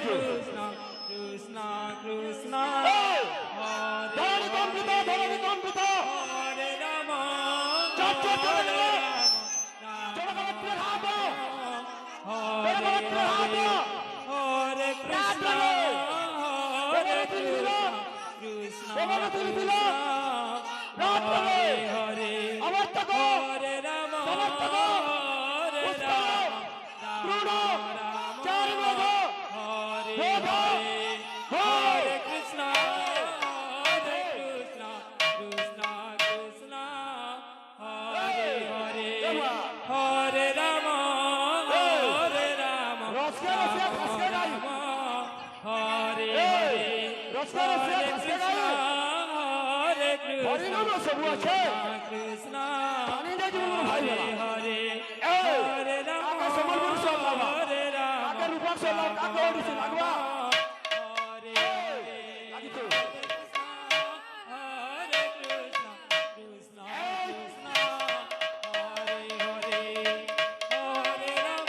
হয়েছে কৃষ্ণ কৃষ্ণ ধরণী কম্পিত ধরণী কম্পিত হরে রাম হরে কৃষ্ণ হরে কৃষ্ণ কৃষ্ণ কৃষ্ণ হরে হরে হরে রাম হরে রাম রাম রাম হরে হরে হরে কৃষ্ণ হরে কৃষ্ণ কৃষ্ণ কৃষ্ণ হরে হরে হরে রাম হরে রাম হরে হরে হরে কৃষ্ণ হরে কৃষ্ণ কৃষ্ণ হরে হরে হরে রাম হরে রাম হরে হরে কৃষ্ণ কৃষ্ণ কৃষ্ণ হরে হরে হরে রাম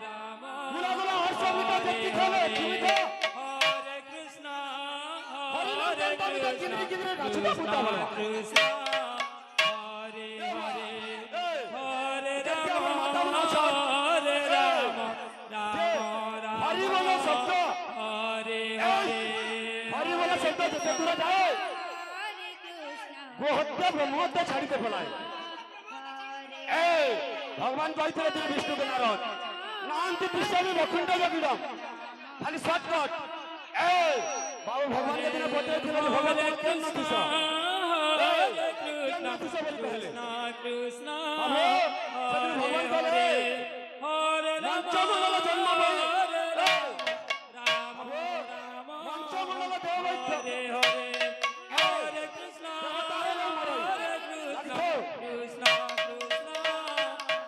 রাম হরে কৃষ্ণ হরে কৃষ্ণ কৃষ্ণ কৃষ্ণ হরে হরে হরে রাম হরে রাম রাম রাম হরি বলো শব্দ হরে হরে হরি বলো শব্দ যেতে দূরে যায় হত্যা ব্রহ্মহত্যা ছাড়িতে ফেলায় ভগবান কইଥିଲେ তিনি বিষ্ণুকে নারদ নান্তি বিশ্বমি বকুণ্ঠ যোগিরম খালি শর্টকট বাবু ভগবান যেদিন বলেছিল যে ভগবান কেন দিছ কৃষ্ণ কৃষ্ণ কৃষ্ণ ভগবান বলে হরে রাম পঞ্চমণ্ডল জন্ম হরে রাম রাম পঞ্চমণ্ডল দেবৈত্য হরে হরে হরে কৃষ্ণ হরে কৃষ্ণ কৃষ্ণ কৃষ্ণ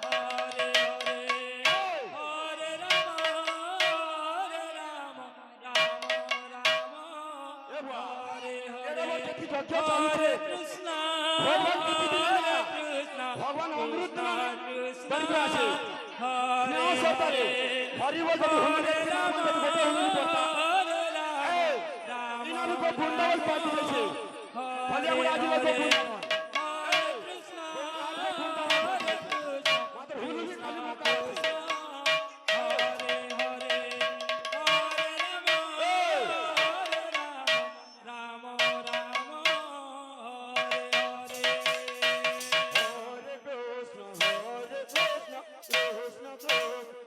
হরে হরে হরে রাম রাম রাম হরে হরে হরে কৃষ্ণ হরে কৃষ্ণ ভগবান অমৃত কৃষ্ণ দরিদ্র আছে হরে হরে হরি বল হরে রাম হরে রাম ইনার উপর বৃন্দাবন পা দিয়েছে ফলে আমরা আজ বলবো বৃন্দাবন হরে কৃষ্ণ হরে কৃষ্ণ মাত্র হুলুলি কালী মুখ হরে হরে হরে রাম রাম হরে হরে হরে কৃষ্ণ কৃষ্ণ কৃষ্ণ